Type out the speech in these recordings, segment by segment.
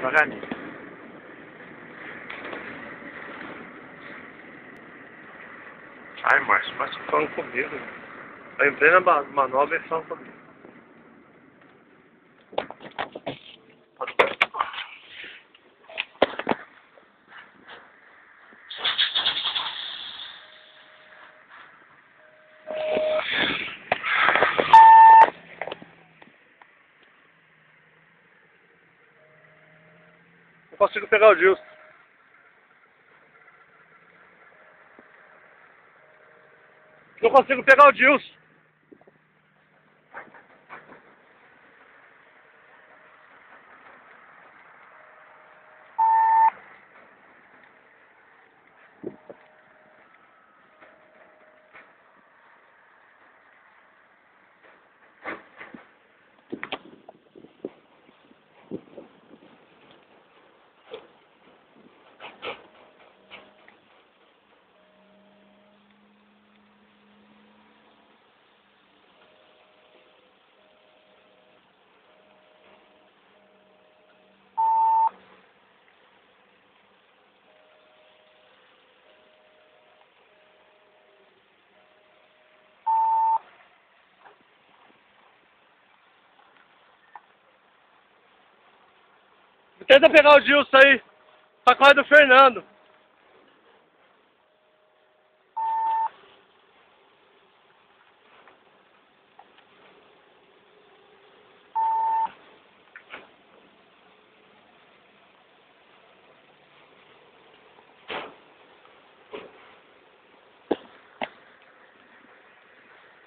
devagarinho. Ai, Márcio, mas falando comigo. Eu entrei na manobra e falando comigo. Não consigo pegar o Gilson. Não consigo pegar o Gilson. Tenta pegar o Gilson aí, pra correr do Fernando.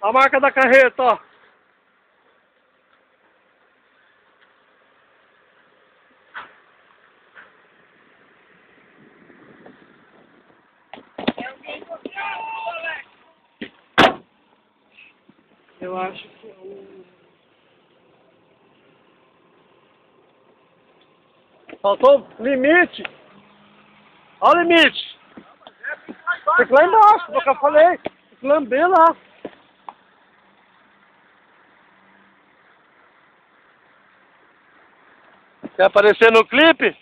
A marca da carreta, ó. Eu acho que o... Faltou limite. Olha o limite. Tem que ir lá embaixo, como eu falei. Tem que lamber lá. Quer aparecer no clipe?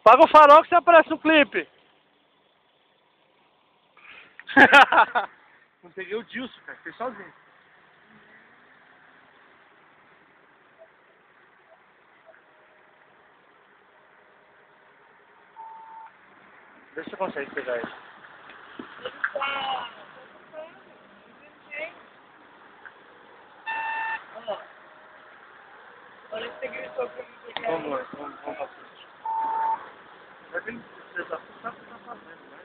Paga o farol que você aparece no clipe. Não peguei o Gilson, cara. Fiquei sozinho. Vê se você consegue pegar ele. Olha, você gritou pra mim pegar. Vamos pra frente. Vai vir precisa sabe o que tá fazendo, né?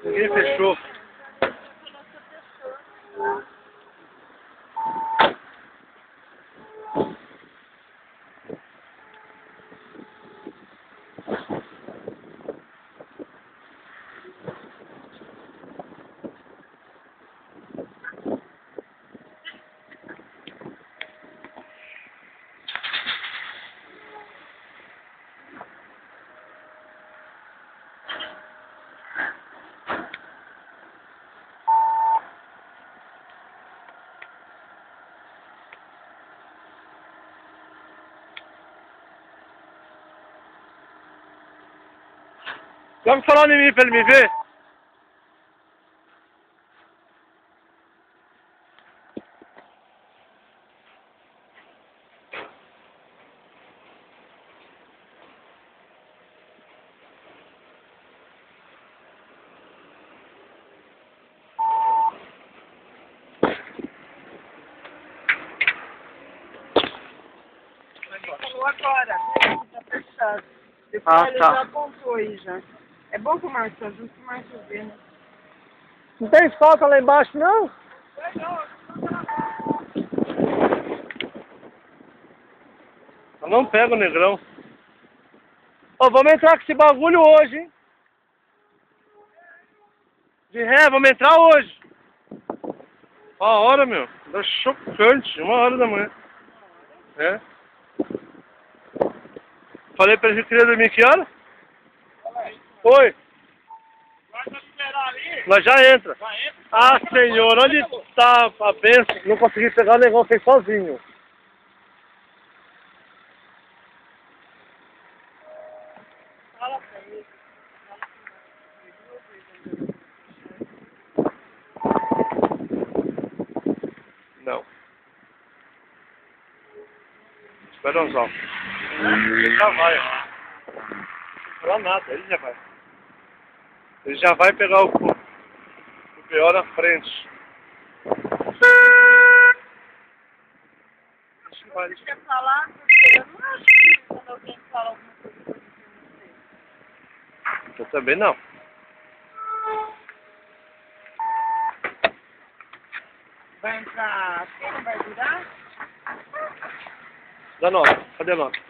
Ninguém fechou. Joga o farol em mim pra ele me ver. Falou agora, tá fechado. Depois Ah, ele tá. já apontou aí já. É bom que o Márcio tá junto, que o Márcio vê, né? Não tem falta lá embaixo, não? Eu não pego o negrão. Ó, vamos entrar com esse bagulho hoje, hein? De ré, vamos entrar hoje. Uma hora, meu. Tá chocante. 1h da manhã. É. Falei pra ele que queria dormir que hora? Oi. Nós já entra. Ah, senhor, onde está a benção? Não consegui pegar o negócio aí sozinho. Não. Espera um só. Ele já vai. Não falar nada, ele já vai. Ele já vai pegar o pior na frente. Você quer falar? Eu não acho que quando alguém fala alguma coisa que eu não sei. Eu também não. Vai entrar assim, não vai durar? Dá nota. Cadê a nota?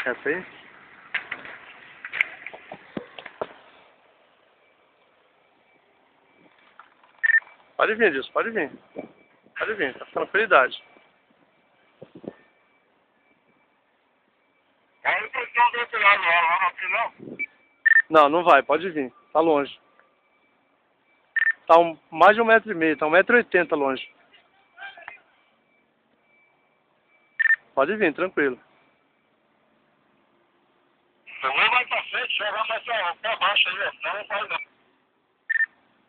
Essa aí? Pode vir, Dilson, pode vir. Pode vir, tá com tranquilidade. Não, não vai, pode vir. Tá longe. Tá mais de 1,5 m, tá 1,80 m longe. Pode vir, tranquilo. Eu vou mais pra frente, jogar mais pra baixo aí, ó. Não vai não.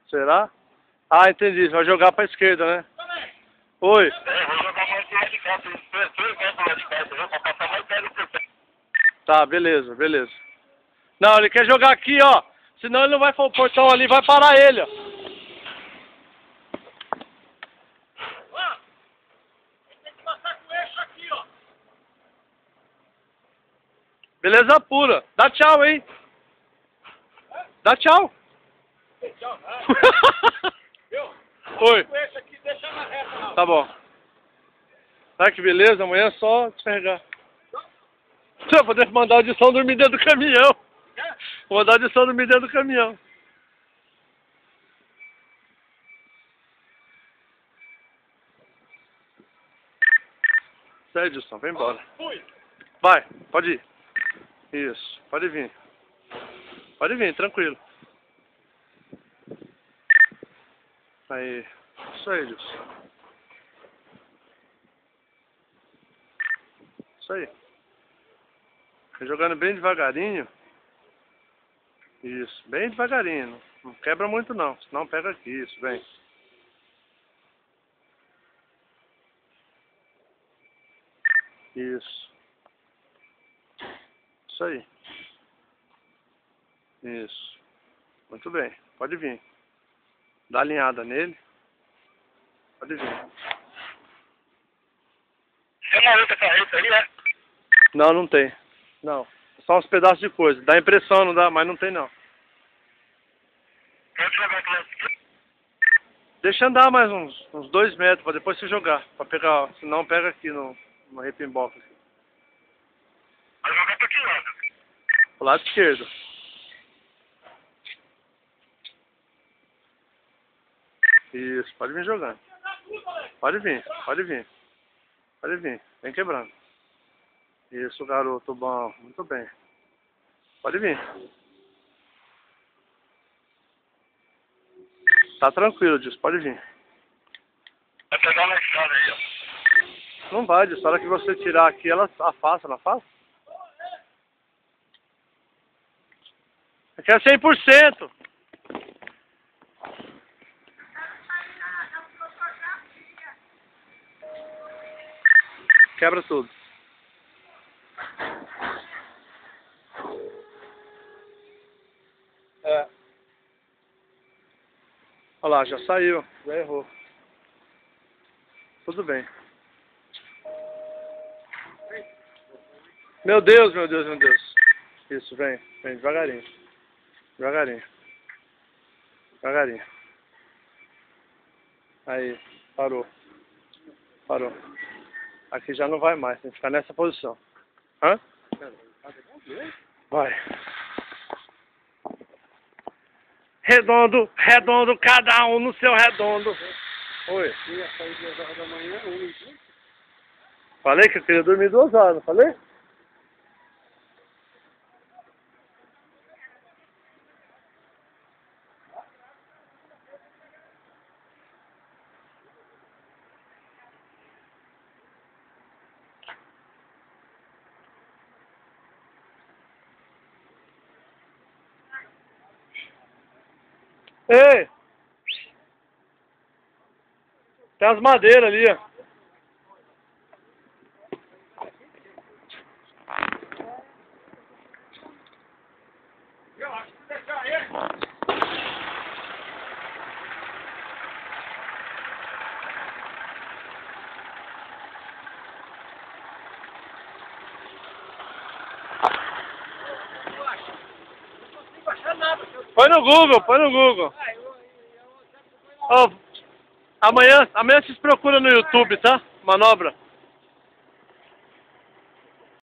Será? Ah, entendi. Você vai jogar pra esquerda, né? Oi. É, vou jogar mais do lado de cá, tem 3 metros do lado de cá, entendeu? Pra passar mais perto do portão. Tá, beleza, beleza. Não, ele quer jogar aqui, ó. Senão ele não vai para o portão ali, vai parar ele, ó. Tem que passar com eixo aqui, ó. Beleza pura. Dá tchau, hein? Dá tchau. Tchau, viu? Oi. Com eixo aqui, deixa na reta, não. Tá bom. Tá, que beleza, amanhã é só descarregar. Você vai poder mandar o de som dormir dentro do caminhão. Vou mandar o de som dormir dentro do caminhão. Sai, Edson, vem embora. Vai, pode ir. Isso, pode vir. Pode vir, tranquilo. Aí, isso aí, Edson. Isso aí. Vai jogando bem devagarinho. Isso, bem devagarinho. Não quebra muito não, senão pega aqui, isso, vem. Isso. Isso aí. Isso. Muito bem, pode vir. Dá alinhada nele. Pode vir. Tem uma outra carreta aí, né? Não, não tem. Não. Só uns pedaços de coisa. Dá impressão, não dá, mas não tem não. Pode jogar aqui. Deixa andar mais uns 2 metros pra depois você jogar. Pra pegar, senão pega aqui no repimboca. Vai jogar pra que lado? Pro lado esquerdo. Isso, pode vir jogando. Pode vir, pode vir. Pode vir, vem quebrando. Isso, garoto, bom. Muito bem. Pode vir. Tá tranquilo, Disso, pode vir. Vai pegar uma estrada aí, ó. Não vai, Disso. A hora que você tirar aqui, ela afasta, não afasta? Aqui é 100%. Quebra tudo. É. Olha lá, já saiu. Já errou. Tudo bem. Meu Deus, meu Deus, meu Deus. Isso, vem. Vem devagarinho. Devagarinho. Devagarinho. Aí, parou. Parou. Aqui já não vai mais, tem que ficar nessa posição. Hã? Vai. Redondo, redondo, cada um no seu redondo. Oi. Ia sair 2 horas da manhã, Falei que eu queria dormir 2 horas, não falei? Ei! Tem as madeiras ali, ó. Põe no Google, põe no Google. Ó, amanhã vocês procuram no YouTube, tá? Manobra.